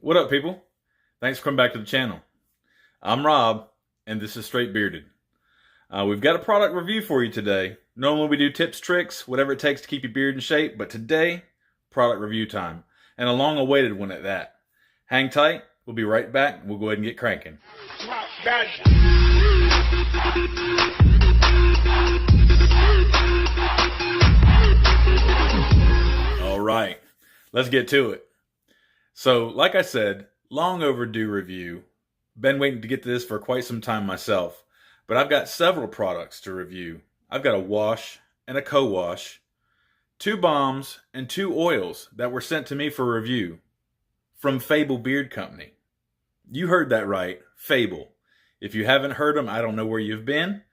What up, people? Thanks for coming back to the channel. I'm Rob, and this is Straight Bearded. We've got a product review for you today. Normally we do tips, tricks, whatever it takes to keep your beard in shape, but today, product review time, and a long-awaited one at that. Hang tight, we'll be right back, we'll go ahead and get cranking. All right, let's get to it. So, like I said, long overdue review. Been waiting to get to this for quite some time myself, but I've got several products to review. I've got a wash and a co-wash, 2 balms, and 2 oils that were sent to me for review from Fable Beard Co. You heard that right, Fable. If you haven't heard him, I don't know where you've been,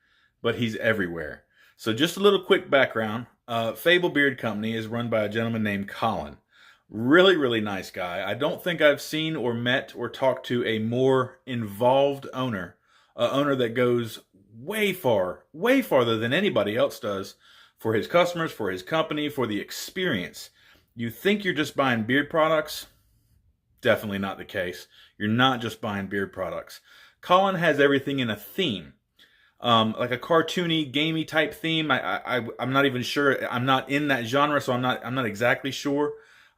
but he's everywhere. So just a little quick background. Fable Beard Co. is run by a gentleman named Colin. Really, really nice guy. I don't think I've seen or met or talked to a more involved owner. An owner that goes way farther than anybody else does for his customers, for his company, for the experience. You think you're just buying beard products? Definitely not the case. You're not just buying beard products. Colin has everything in a theme. Like a cartoony, gamey type theme. I'm not even sure. I'm not in that genre, so I'm not exactly sure.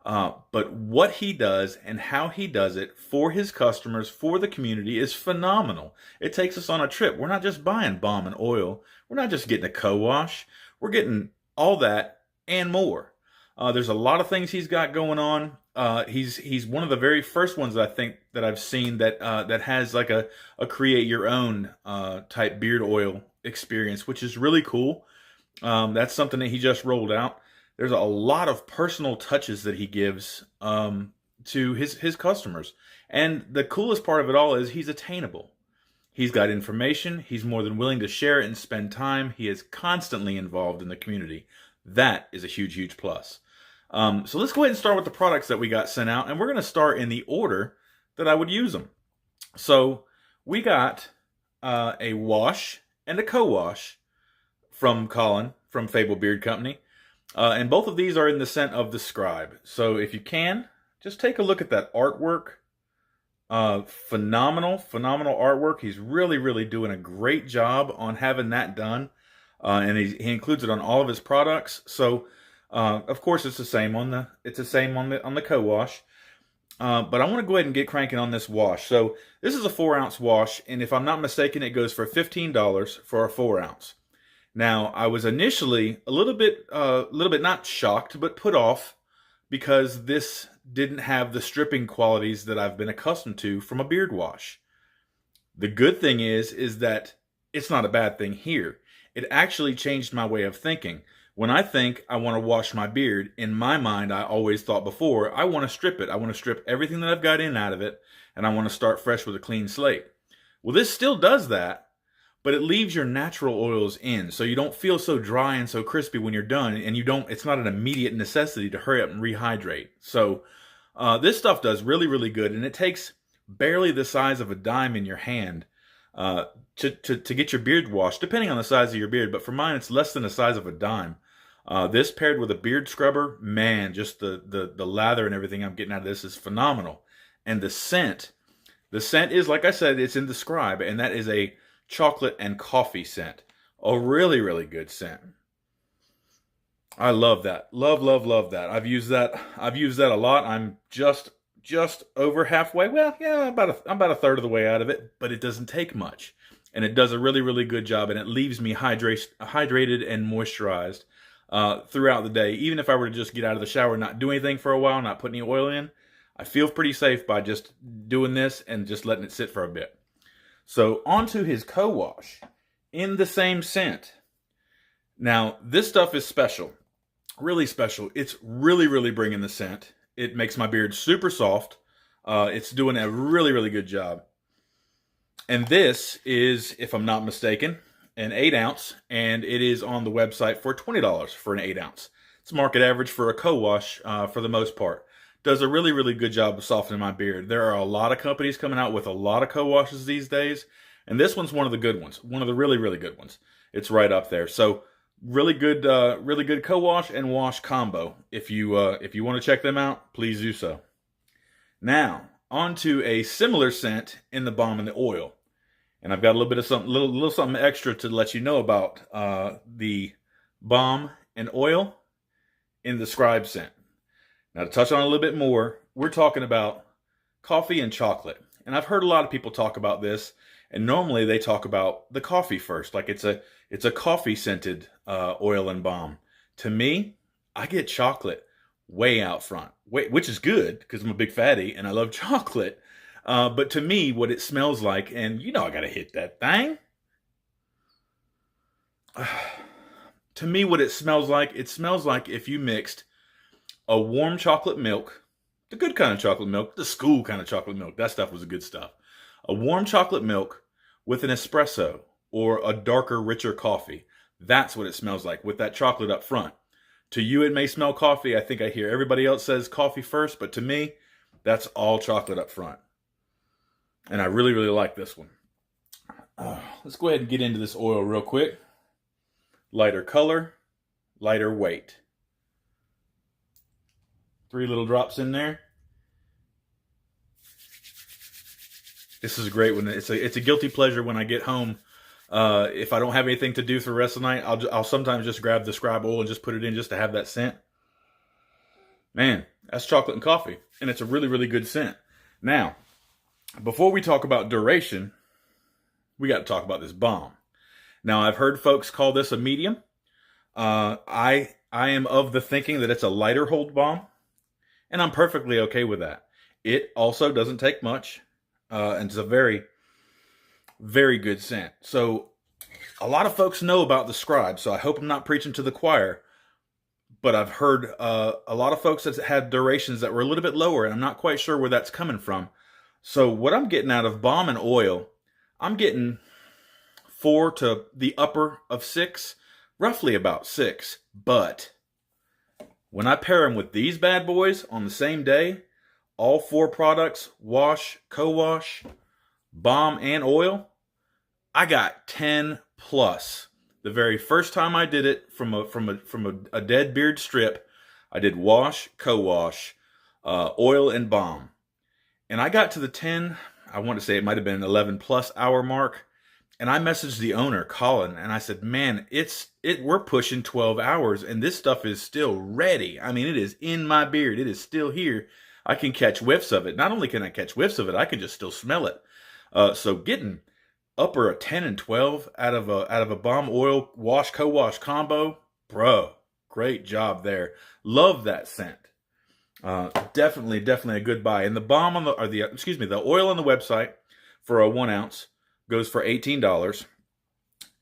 But what he does and how he does it for his customers, for the community, is phenomenal. It takes us on a trip. We're not just buying balm and oil. We're not just getting a co-wash. We're getting all that and more. There's a lot of things he's got going on. He's one of the very first ones that I think that I've seen that that has like a create your own type beard oil experience, which is really cool. That's something that he just rolled out. There's a lot of personal touches that he gives to his customers. And the coolest part of it all is he's attainable. He's got information. He's more than willing to share it and spend time. He is constantly involved in the community. That is a huge, huge plus. So let's go ahead and start with the products that we got sent out. And we're going to start in the order that I would use them. So we got a wash and a co-wash from Colin from Fable Beard Company. And both of these are in the scent of the Scribe. So if you can, just take a look at that artwork. Phenomenal artwork. He's really doing a great job on having that done. And he includes it on all of his products. So, of course, it's the same on the co-wash. But I want to go ahead and get cranking on this wash. So this is a 4-ounce wash, and if I'm not mistaken, it goes for $15 for a 4-ounce. Now, I was initially a little bit not shocked, but put off because this didn't have the stripping qualities that I've been accustomed to from a beard wash. The good thing is that it's not a bad thing here. It actually changed my way of thinking. When I think I want to wash my beard, in my mind, I always thought before, I want to strip it. I want to strip everything that I've got in out of it, and I want to start fresh with a clean slate. Well, this still does that. But it leaves your natural oils in, so you don't feel so dry and so crispy when you're done, and it's not an immediate necessity to hurry up and rehydrate. So this stuff does really good, and it takes barely the size of a dime in your hand to get your beard washed, depending on the size of your beard. But for mine, it's less than the size of a dime. This paired with a beard scrubber, man, just the lather and everything I'm getting out of this is phenomenal. And the scent is, like I said, it's in the Scribe, and that is a chocolate and coffee scent. A really good scent. I love that. Love that. I've used that a lot. I'm just over halfway. Well, yeah, I'm about a third of the way out of it, but it doesn't take much. And it does a really good job, and it leaves me hydrated and moisturized throughout the day. Even if I were to just get out of the shower and not do anything for a while, not put any oil in, I feel pretty safe by just doing this and just letting it sit for a bit. So onto his co-wash in the same scent. Now, this stuff is special, really special. It's really bringing the scent. It makes my beard super soft. It's doing a really good job. And this is, if I'm not mistaken, an 8-ounce, and it is on the website for $20 for an 8-ounce. It's market average for a co-wash for the most part. Does a really good job of softening my beard. There are a lot of companies coming out with a lot of co-washes these days, and this one's one of the good ones. One of the really good ones. It's right up there. So really good co-wash and wash combo. If you want to check them out, please do so. Now, onto a similar scent in the balm and the oil. And I've got a little bit of something, little something extra to let you know about the balm and oil in the Scribe scent. Now, to touch on it a little bit more, we're talking about coffee and chocolate. And I've heard a lot of people talk about this, and normally they talk about the coffee first, like it's a coffee scented oil and balm. To me, I get chocolate way out front, which is good because I'm a big fatty and I love chocolate. But to me, what it smells like, and you know I gotta hit that thing. To me, what it smells like if you mixed a warm chocolate milk, the good kind of chocolate milk, the school kind of chocolate milk, that stuff was the good stuff. A warm chocolate milk with an espresso or a darker, richer coffee. That's what it smells like with that chocolate up front. To you, it may smell coffee. I think I hear everybody else says coffee first, but to me, that's all chocolate up front. And I really, really like this one. Let's go ahead and get into this oil real quick. Lighter color, lighter weight. 3 little drops in there. This is a great one. It's a guilty pleasure when I get home. If I don't have anything to do for the rest of the night, I'll sometimes just grab the Scribe oil and just put it in just to have that scent. Man, that's chocolate and coffee. And it's a really, really good scent. Now, before we talk about duration, we got to talk about this balm. Now, I've heard folks call this a medium. I am of the thinking that it's a lighter hold balm, and I'm perfectly okay with that. It also doesn't take much, and it's a very, very good scent. So, a lot of folks know about the Scribe, so I hope I'm not preaching to the choir, but I've heard a lot of folks that had durations that were a little bit lower, and I'm not quite sure where that's coming from. So what I'm getting out of balm and oil, I'm getting 4 to the upper of 6, roughly about 6. But when I pair them with these bad boys on the same day, all 4 products, wash, co-wash, balm, and oil, I got 10 plus. The very first time I did it from a dead beard strip, I did wash, co-wash, oil, and balm. And I got to the 10, I want to say it might have been 11 plus hour mark. And I messaged the owner, Colin, and I said, man, we're pushing 12 hours and this stuff is still ready. I mean, it is in my beard. It is still here. I can catch whiffs of it. Not only can I catch whiffs of it, I can just still smell it. So getting upper a 10 and 12 out of a balm oil wash co-wash combo, bro, great job there. Love that scent. Definitely a good buy. And the balm on the oil on the website for a 1 ounce goes for $18,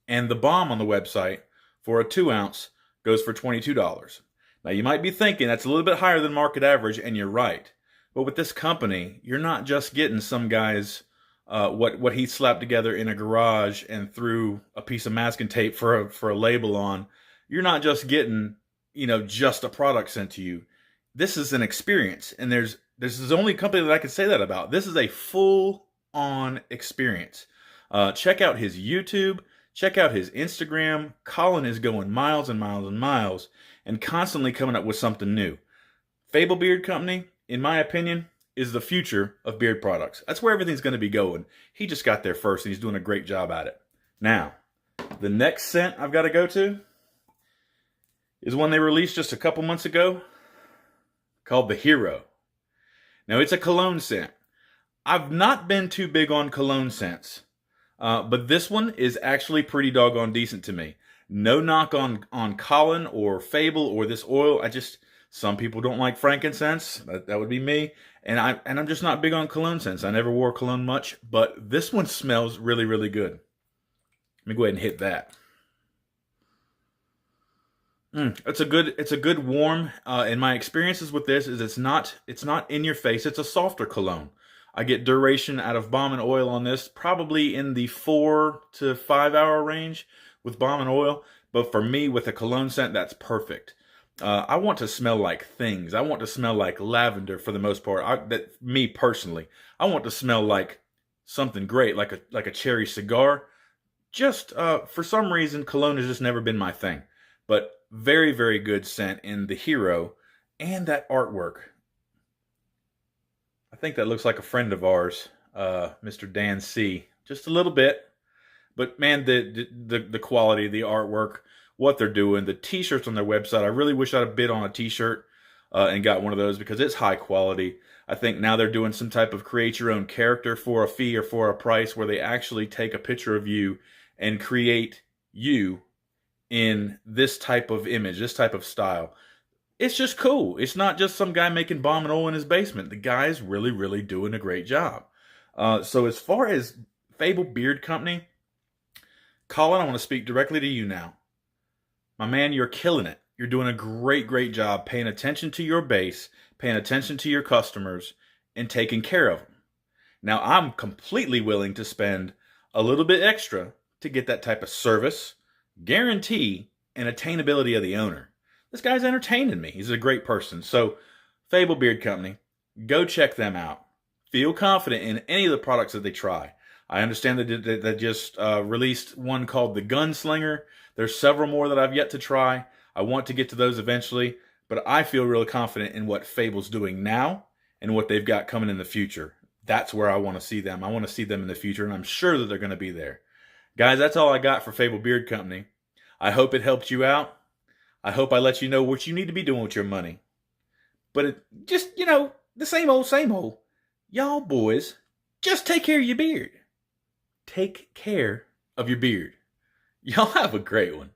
and the balm on the website for a 2 ounce goes for $22. Now you might be thinking that's a little bit higher than market average, and you're right. But with this company, you're not just getting some guy's what he slapped together in a garage and threw a piece of masking tape for a label on. You're not just getting just a product sent to you. This is an experience, and this is the only company that I can say that about. This is a full-on experience. Check out his YouTube. Check out his Instagram. Colin is going miles and miles and miles and constantly coming up with something new. Fable Beard Company, in my opinion, is the future of beard products. That's where everything's going to be going. He just got there first, and he's doing a great job at it. Now, the next scent I've got to go to is one they released just a couple months ago, called The Hero. Now, it's a cologne scent. I've not been too big on cologne scents, but this one is actually pretty doggone decent to me. No knock on Colin or Fable or this oil. Some people don't like frankincense. That would be me. And I'm just not big on cologne scents. I never wore cologne much, but this one smells really, really good. Let me go ahead and hit that. It's a good warm. And my experiences with this is it's not in your face. It's a softer cologne. I get duration out of balm and oil on this, probably in the 4 to 5 hour range with balm and oil. But for me, with a cologne scent, that's perfect. I want to smell like things. I want to smell like lavender for the most part. Me personally, I want to smell like something great, like a cherry cigar. Just for some reason, cologne has just never been my thing. But very, very good scent in The Hero, and that artwork. I think that looks like a friend of ours, Mr. Dan C. Just a little bit, but man, the quality, the artwork, what they're doing, the T-shirts on their website. I really wish I'd have bid on a T-shirt and got one of those because it's high quality. I think now they're doing some type of create your own character for a fee or for a price, where they actually take a picture of you and create you in this type of image, this type of style. It's just cool. It's not just some guy making balm and oil in his basement. The guy's really, really doing a great job. So as far as Fable Beard Company, Colin, I want to speak directly to you now. My man, you're killing it. You're doing a great, great job paying attention to your base, paying attention to your customers, and taking care of them. Now, I'm completely willing to spend a little bit extra to get that type of service, guarantee, and attainability of the owner. This guy's entertaining me. He's a great person. So, Fable Beard Company, go check them out. Feel confident in any of the products that they try. I understand that they just released one called the Gunslinger. There's several more that I've yet to try. I want to get to those eventually, but I feel really confident in what Fable's doing now and what they've got coming in the future. That's where I want to see them. I want to see them in the future, and I'm sure that they're going to be there. Guys, that's all I got for Fable Beard Company. I hope it helped you out. I hope I let you know what you need to be doing with your money. But it just, the same old, same old. Y'all boys, just take care of your beard. Take care of your beard. Y'all have a great one.